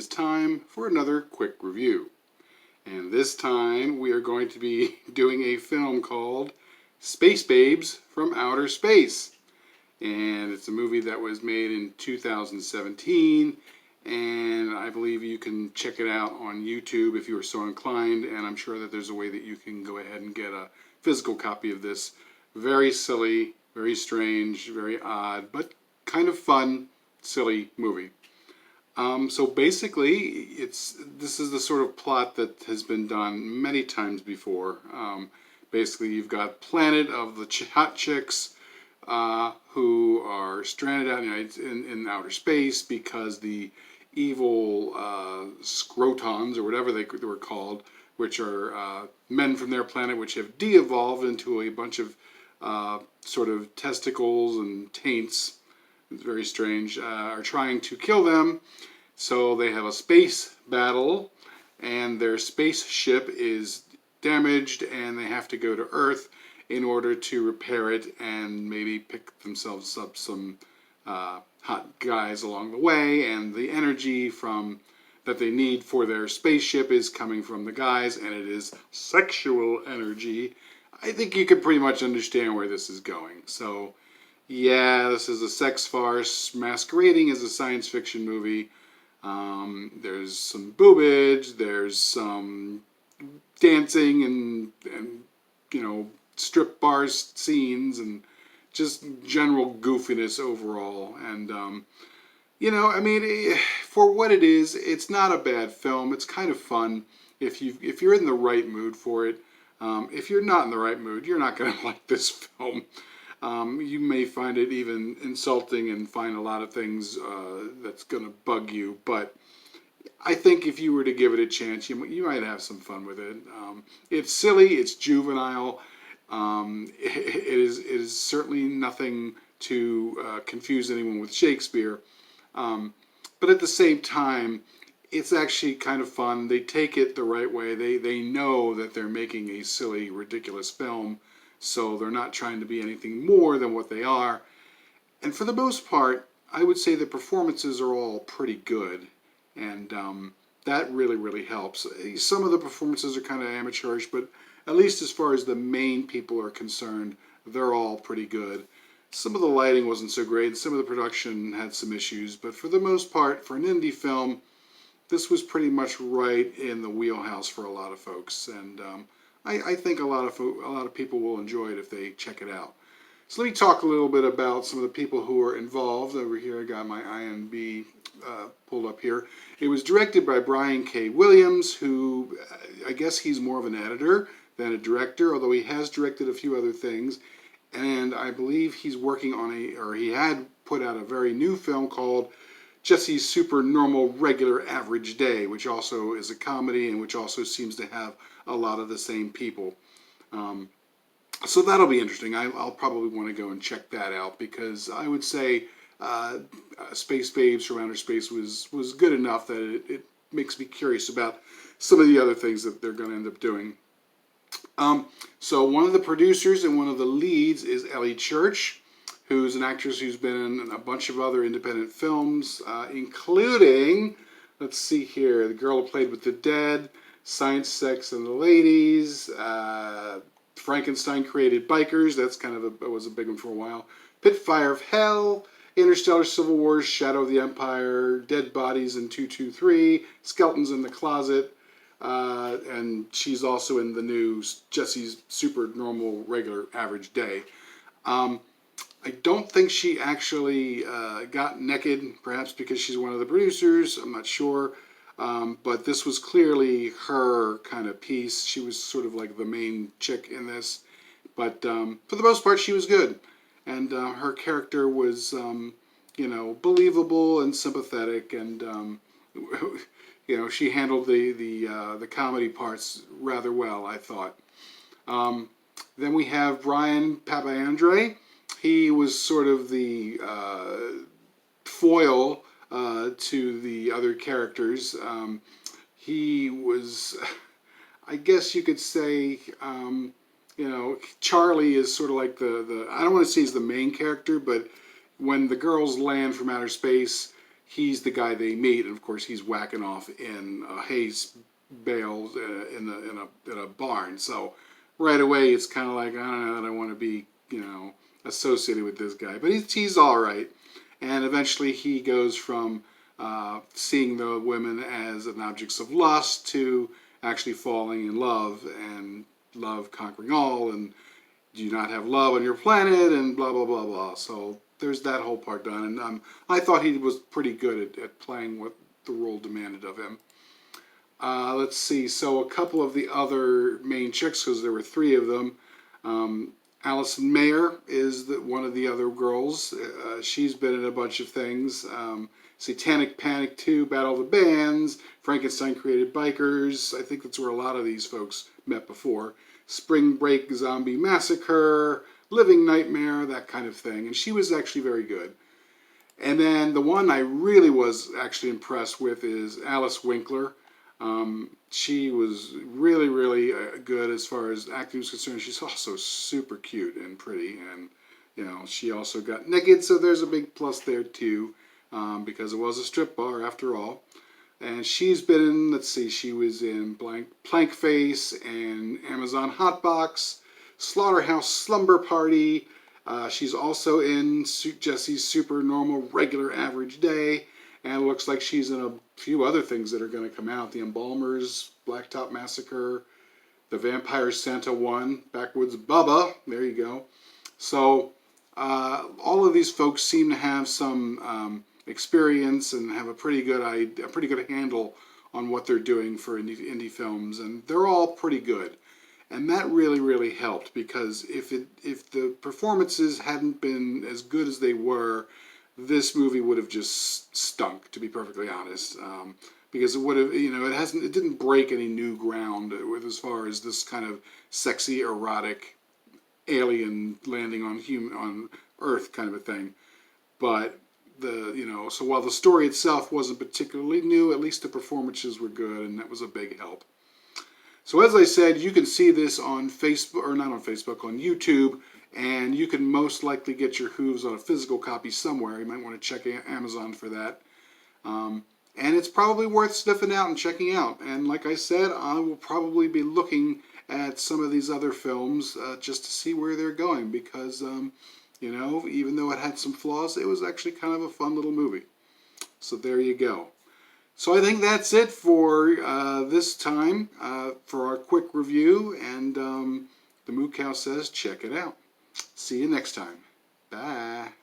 is time for another quick review. And this time we are going to be doing a film called Space Babes from Outer Space. And it's a movie that was made in 2017, and I believe you can check it out on YouTube if you are so inclined, and I'm sure that there's a way that you can go ahead and get a physical copy of this very silly, very strange, very odd, but kind of fun, silly movie. So basically, this is the sort of plot that has been done many times before. Basically, you've got Planet of the Hot Chicks, who are stranded out in outer space because the evil scrotons, or whatever they were called, which are men from their planet, which have de-evolved into a bunch of sort of testicles and taints. It's very strange. Are trying to kill them, so they have a space battle, and their spaceship is damaged, and they have to go to Earth in order to repair it and maybe pick themselves up some hot guys along the way. And the energy that they need for their spaceship is coming from the guys, and it is sexual energy. I think you can pretty much understand where this is going. So yeah, this is a sex farce masquerading as a science fiction movie. There's some boobage, there's some dancing and strip bars scenes, and just general goofiness overall. And for what it is, it's not a bad film. It's kind of fun if you're in the right mood for it. If you're not in the right mood, you're not going to like this film. You may find it even insulting and find a lot of things that's going to bug you, but I think if you were to give it a chance, you might have some fun with it. It's silly, it's juvenile. It is certainly nothing to confuse anyone with Shakespeare, but at the same time, it's actually kind of fun. They take it the right way. They know that they're making a silly, ridiculous film, so they're not trying to be anything more than what they are. And for the most part, I would say the performances are all pretty good, and that really, really helps. Some of the performances are kind of amateurish, but at least as far as the main people are concerned, they're all pretty good. Some of the lighting wasn't so great, some of the production had some issues, but for the most part, for an indie film, this was pretty much right in the wheelhouse for a lot of folks, and I think a lot of people will enjoy it if they check it out. So let me talk a little bit about some of the people who are involved. Over here I got my IMDb pulled up here. It was directed by Bryan K. Williams, who I guess he's more of an editor than a director, although he has directed a few other things. And I believe he's working on he had put out a very new film called Jesse's Super Normal Regular Average Day, which also is a comedy and which also seems to have a lot of the same people. So that'll be interesting. I'll probably want to go and check that out, because I would say Space Babes from Outer Space was good enough that it makes me curious about some of the other things that they're going to end up doing. So one of the producers and one of the leads is Ellie Church, who's an actress who's been in a bunch of other independent films, including, let's see here, The Girl Who Played with the Dead, Science, Sex, and the Ladies, Frankenstein Created Bikers, that's was a big one for a while, Pit Fire of Hell, Interstellar, Civil Wars, Shadow of the Empire, Dead Bodies in 223, Skeletons in the Closet, and she's also in the new Jesse's Super Normal Regular Average Day. I don't think she actually got naked, perhaps because she's one of the producers, I'm not sure. But this was clearly her kind of piece. She was sort of like the main chick in this. But for the most part, she was good. And her character was, believable and sympathetic. And, she handled the comedy parts rather well, I thought. Then we have Bryan PABA. He was sort of the foil to the other characters. He was, I guess you could say, Charlie is sort of like the I don't want to say he's the main character, but when the girls land from outer space, he's the guy they meet, and of course he's whacking off in hay bales in a barn. So right away it's kind of like, I don't know, I don't want to be, associated with this guy, but he's all right. And eventually he goes from seeing the women as an objects of lust to actually falling in love, and love conquering all, and do you not have love on your planet, and blah blah blah blah. So there's that whole part done, and I thought he was pretty good at playing what the role demanded of him. Let's see, so a couple of the other main chicks, because there were three of them. Allison Mayer is one of the other girls. She's been in a bunch of things. Satanic Panic 2, Battle of the Bands, Frankenstein Created Bikers. I think that's where a lot of these folks met before. Spring Break Zombie Massacre, Living Nightmare, that kind of thing. And she was actually very good. And then the one I really was actually impressed with is Alice Winkler. She was really, really good as far as acting was concerned. She's also super cute and pretty. And, she also got naked, so there's a big plus there too. Because it was a strip bar after all. And she's been in, let's see, she was in Plank Face and Amazon Hotbox, Slaughterhouse Slumber Party. She's also in Jesse's Super Normal Regular Average Day. And it looks like she's in a few other things that are going to come out. The Embalmers, Blacktop Massacre, The Vampire Santa 1, Backwoods Bubba. There you go. So all of these folks seem to have some experience and have a pretty good handle on what they're doing for indie films, and they're all pretty good. And that really, really helped, because if the performances hadn't been as good as they were, this movie would have just stunk, to be perfectly honest. Because it would have, it didn't break any new ground with as far as this kind of sexy, erotic alien landing on Earth kind of a thing. But so while the story itself wasn't particularly new, at least the performances were good, and that was a big help. So as I said, you can see this on Facebook, or not on Facebook, on YouTube, and you can most likely get your Who's on a physical copy somewhere. You might want to check Amazon for that. And it's probably worth sniffing out and checking out. And like I said, I will probably be looking at some of these other films just to see where they're going, because even though it had some flaws, it was actually kind of a fun little movie. So there you go. So I think that's it for this time for our quick review. And the Moo Cow says check it out. See you next time. Bye.